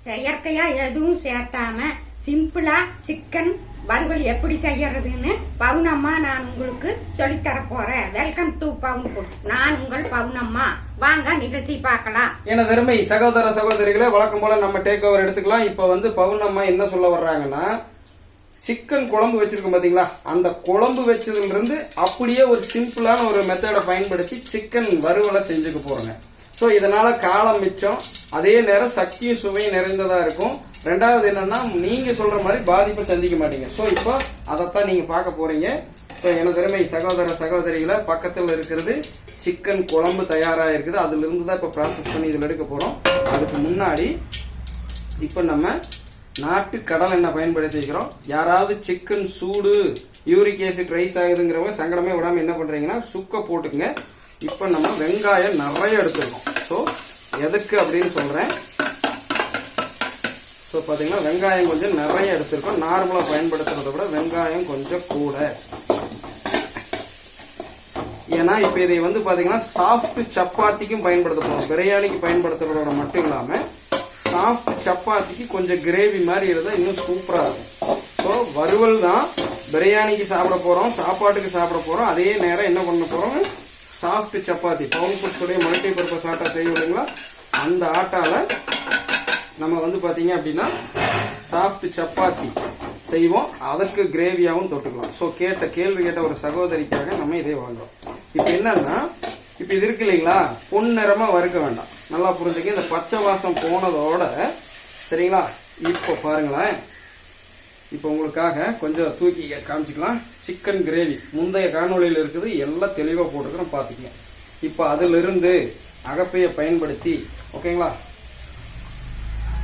செயற்கையா எதுவும் சேர்த்தாம சிம்பிளா சிக்கன் வறுவல் எப்படி செய்யறதுன்னு பவுனம்மா நான் உங்களுக்கு சொல்லித்தர போறேன். வெல்கம் டு பவுன் ஃபுட். நான் உங்கள் பவுனம்மா. வாங்க நிகழ்ச்சி பார்க்கலாம். எனது அருமை சகோதர சகோதரிகளை வழக்கம் போல நம்ம டேக் ஓவர் எடுத்துக்கலாம். இப்ப பவுனம்மா என்ன சொல்ல வர்றாங்கன்னா, சிக்கன் குழம்பு வச்சிருக்கோம் பாத்தீங்களா, அந்த குழம்பு வச்சதுல இருந்து அப்படியே ஒரு சிம்பிளான ஒரு மெத்தடை பயன்படுத்தி சிக்கன் வறுவலை செஞ்சுக்க போறோங்க. ஸோ இதனால காலம் மிச்சம், அதே நேரம் சக்தியும் சுவையும் நிறைந்ததா இருக்கும். ரெண்டாவது என்னன்னா, நீங்க சொல்ற மாதிரி பாதிப்பை சந்திக்க மாட்டீங்க. ஸோ இப்போ அதைத்தான் நீங்க பார்க்க போறீங்க. ஸோ எனது அருமை சகோதர சகோதரிகளை பக்கத்தில் இருக்கிறது சிக்கன் குழம்பு தயாரா இருக்குது. அதுல இருந்து தான் இப்போ ப்ராசஸ் பண்ணி இதில் எடுக்க போறோம். அதுக்கு முன்னாடி இப்போ நம்ம நாட்டு கடல் எண்ணெய் பயன்படுத்தி வைக்கிறோம். யாராவது சிக்கன் சூடு யூரிக் ஆசிட் ரைஸ் ஆகுதுங்கிறவங்க சங்கடமே விடாம என்ன பண்றீங்கன்னா சுக்க போட்டுக்குங்க. இப்ப நம்ம வெங்காயம் நிறைய எடுத்துருக்கோம். ஸோ எதுக்கு அப்படின்னு சொல்றேன். ஸோ பாத்தீங்கன்னா வெங்காயம் கொஞ்சம் நிறைய எடுத்திருக்கோம். நார்மலா பயன்படுத்துறத விட வெங்காயம் கொஞ்சம் கூட. ஏன்னா இப்ப இதை பாத்தீங்கன்னா சாஃப்ட் சப்பாத்திக்கும் பயன்படுத்த போறோம். பிரியாணிக்கு பயன்படுத்துறதோட மட்டும் இல்லாம சாஃப்ட் சப்பாத்திக்கு கொஞ்சம் கிரேவி மாதிரி இருந்தா இன்னும் சூப்பரா இருக்கும். ஸோ வறுவல் தான் பிரியாணிக்கு சாப்பிட போறோம், சாப்பாட்டுக்கு சாப்பிட போறோம். அதே நேரம் என்ன பண்ண போறோம், சாஃப்ட் சப்பாத்தி பவுன் ஃபுட்ஸுடைய மல்டி பர்பஸ் ஆட்டா செய்ய விடுங்களா, அந்த ஆட்டால நம்ம பாத்தீங்க அப்படின்னா சாஃப்ட் சப்பாத்தி செய்வோம். அதற்கு கிரேவியாவும் தொட்டுக்கலாம். ஸோ கேள்வி கேட்ட ஒரு சகோதரிக்காக நம்ம இதே வாங்குறோம். இப்ப என்னன்னா, இப்ப இது இருக்கு இல்லைங்களா, பொன்னிறமா வறுக்க வேண்டாம். நல்லா புரிஞ்சுக்க. இந்த பச்சை வாசம் போனதோட சரிங்களா. இப்போ பாருங்களேன், இப்போ உங்களுக்காக கொஞ்சம் தூக்கி காமிச்சிக்கலாம். சிக்கன் கிரேவி முந்தைய காணொலியில் இருக்குது, எல்லாம் தெளிவாக போட்டுக்கிறோம் பார்த்துக்கங்க. இப்போ அதிலிருந்து அகப்பையை பயன்படுத்தி ஓகேங்களா.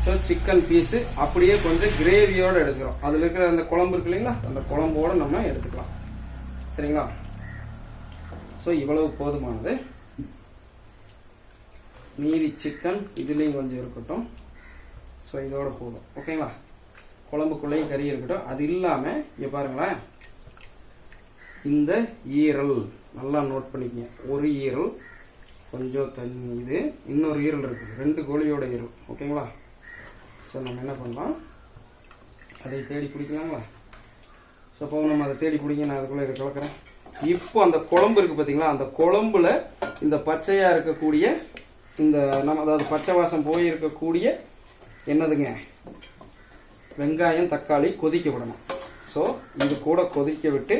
ஸோ சிக்கன் பீஸு அப்படியே கொஞ்சம் கிரேவியோட எடுத்துக்கிறோம். அதில் இருக்கிற அந்த குழம்பு இருக்கு இல்லைங்களா, அந்த குழம்போட நம்ம எடுத்துக்கலாம். சரிங்களா. ஸோ இவ்வளவு போதுமானது. மீதி சிக்கன் இதுலேயும் கொஞ்சம் இருக்கட்டும். ஸோ இதோட போதும் ஓகேங்களா. குழம்புக்குள்ளேயும் கறி இருக்கட்டும். அது இல்லாம இங்க பாருங்களேன், இந்த ஈரல் நல்லா நோட் பண்ணிக்கங்க. ஒரு ஈரல் கொஞ்சம் தண்ணி, இது இன்னொரு ஈரல் இருக்குது, 2 கோழியோட ஈரல் ஓகேங்களா. ஸோ நம்ம என்ன பண்ணலாம், அதை தேடி பிடிக்கலாங்களா. ஸோ இப்போ நம்ம அதை தேடி பிடிங்க, நான் அதுக்குள்ள இதை கலக்கிறேன். இப்போ அந்த குழம்பு இருக்கு பார்த்தீங்களா, அந்த குழம்புல இந்த பச்சையா இருக்கக்கூடிய இந்த நம்ம அதாவது பச்சை வாசம் போய் இருக்கக்கூடிய என்னதுங்க, வெங்காயம் தக்காளி கொதிக்க விடணும். ஸோ இது கூட கொதிக்க விட்டு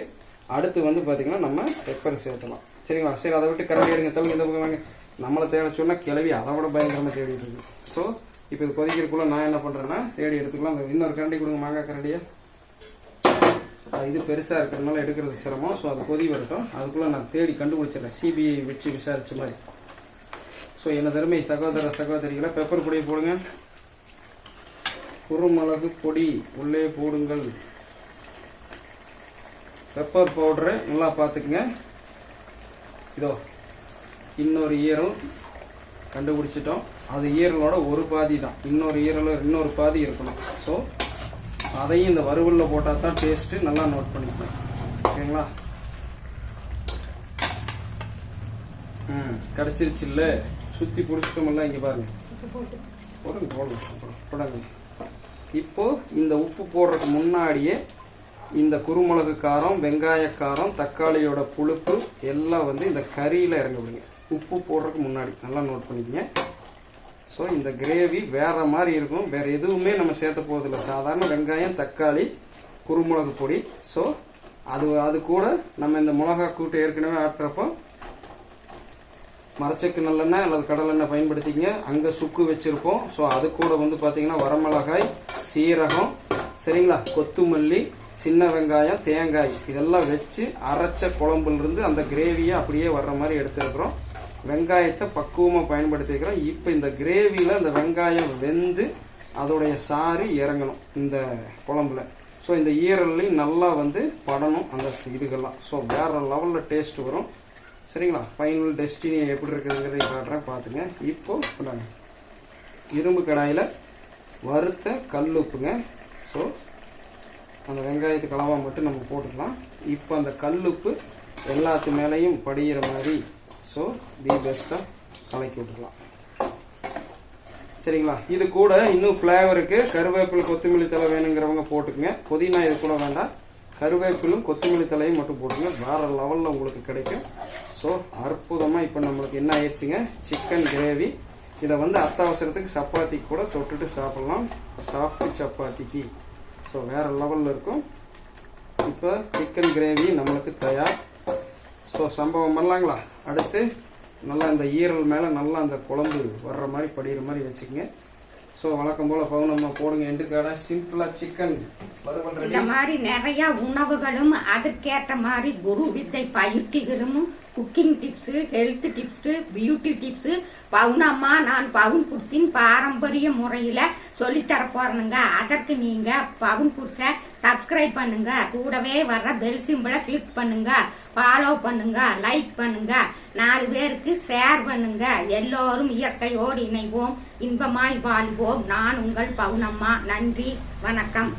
அடுத்து பார்த்தீங்கன்னா நம்ம பெப்பர் சேர்த்தலாம். சரிங்களா. சரி, அதை விட்டு கரண்டி எடுங்க, தவிர இந்த பக்கம் வாங்க. நம்மளை தேட சொன்னா கிளவி அதை விட பயங்கரமாக தேடிட்டு இருக்கு. ஸோ இப்போ இது கொதிக்கிறதுக்குள்ள நான் என்ன பண்றேன்னா தேடி எடுத்துக்கலாம். இன்னொரு கரண்டி கொடுங்க, மாங்காய் கரண்டியா. இது பெருசா இருக்கிறதுனால எடுக்கிறது சிரமம். ஸோ அது கொதி வரட்டும், அதுக்குள்ள நான் தேடி கண்டுபிடிச்சிடறேன், சிபிஐ வச்சு விசாரிச்ச மாதிரி. ஸோ எனது அருமை சகோதர சகோதரிகளை பெப்பர் பொடியை போடுங்க. குருமிளகு பொடி உள்ளே போடுங்கள். பெப்பர் பவுடரு நல்லா பார்த்துக்குங்க. இதோ இன்னொரு ஈரல் கண்டுபிடிச்சிட்டோம். அது ஈரலோட ஒரு பாதி தான், இன்னொரு பாதி இருக்கணும். ஸோ அதையும் இந்த வறுவல்ல போட்டால் தான் டேஸ்ட். நல்லா நோட் பண்ணிக்கலாம் ஓகேங்களா. கிடைச்சிருச்சு இல்ல, சுத்தி பிடிச்சிட்டோம்ல. இங்க பாருங்க, போடுங்க. இப்போ இந்த உப்பு போடுறதுக்கு முன்னாடியே இந்த குருமிளகு காரம், வெங்காய காரம், தக்காளியோட புளிப்பு எல்லாம் இந்த கறியில இறங்க விடுங்க. உப்பு போடுறதுக்கு முன்னாடி நல்லா நோட் பண்ணிக்கங்க. ஸோ இந்த கிரேவி வேற மாதிரி இருக்கும். வேற எதுவுமே நம்ம சேர்த்த போவதில்லை. சாதாரண வெங்காயம், தக்காளி, குருமிளகு பொடி. ஸோ அது கூட நம்ம இந்த மிளகா கூட்டு ஏற்கனவே ஆட்டுறப்போ மரச்சக்கு நல்லெண்ணெய் அல்லது கடலெண்ணெய் பயன்படுத்திங்க. அங்க சுக்கு வச்சிருப்போம். ஸோ அது கூட பாத்தீங்கன்னா வரமிளகாய், சீரகம், சரிங்களா, கொத்துமல்லி, சின்ன வெங்காயம், தேங்காய் இதெல்லாம் வச்சு அரைச்ச குழம்புல இருந்து அந்த கிரேவியை அப்படியே வர்ற மாதிரி எடுத்துருக்கிறோம். வெங்காயத்தை பக்குவமா பயன்படுத்திக்கிறோம். இப்ப இந்த கிரேவியில இந்த வெங்காயம் வெந்து அதோடைய சாறு இறங்கணும் இந்த குழம்புல. ஸோ இந்த ஈரல்லையும் நல்லா படணும் அந்த இதுகள்லாம். ஸோ வேற லெவல்ல டேஸ்ட் வரும். சரிங்களா. ஃபைனல் டெஸ்டினி எப்படி இருக்குதுங்கிறத காட்டுறேன் பார்த்துங்க. இப்போ இரும்பு கடாயில் வறுத்த கல் உப்புங்க. ஸோ அந்த வெங்காயத்துக்கு அளவா மட்டும் நம்ம போட்டுக்கலாம். இப்போ அந்த கல் உப்பு எல்லாத்து மேலேயும் படிகிற மாதிரி ஸோ தி பெஸ்ட்டாக கலக்கி விட்டுக்கலாம். சரிங்களா? இது கூட இன்னும் ஃப்ளேவருக்கு கருவேப்பிலை கொத்தமல்லி தழை வேணுங்கிறவங்க போட்டுக்குங்க. புதினா இது கூட வேண்டாம், கருவேப்பிலும் கொத்தமல்லி தலையும் மட்டும் போட்டுங்க. வேற லெவலில் உங்களுக்கு கிடைக்கும். ஸோ அற்புதமாக இப்போ நம்மளுக்கு என்ன ஆயிடுச்சுங்க, சிக்கன் கிரேவி. இதை வந்து அத்தாவசரத்துக்கு சப்பாத்திக்கு கூட தொட்டுட்டு சாப்பிடலாம், சாஃப்ட் சப்பாத்திக்கு. ஸோ வேற லெவலில் இருக்கும். இப்போ சிக்கன் கிரேவி நம்மளுக்கு தயார். ஸோ சம்பவம் பண்ணலாங்களா? அடுத்து நல்லா இந்த ஈரல் மேலே நல்லா அந்த குழம்பு வர்ற மாதிரி படிகிற மாதிரி வச்சுக்கோங்க. ஸோ வழக்கம் போல் பவுனம்மா போடுங்க. எண்டுக்காடா சிம்பிளாக சிக்கன் வறுவல். இந்த மாதிரி நிறைய உணவுகளும் அதுக்கேற்ற மாதிரி குரு வித்தை பயிற்சிகளும் cooking tips, health tips, beauty tips பவுனம்மா நான் பவுன் புட்ஸின் பாரம்பரிய முறையில சொல்லித்தர போறேனுங்க. அதற்கு நீங்க பவுன் புட்ஸ சப்ஸ்கிரைப் பண்ணுங்க, கூடவே வர்ற பெல் சிம்பிளை கிளிக் பண்ணுங்க, ஃபாலோ பண்ணுங்க, லைக் பண்ணுங்க, 4 பேருக்கு ஷேர் பண்ணுங்க. எல்லோரும் இயற்கையோடு இணைவோம், இன்பமாய் வாழ்வோம். நான் உங்கள் பவுனம்மா. நன்றி, வணக்கம்.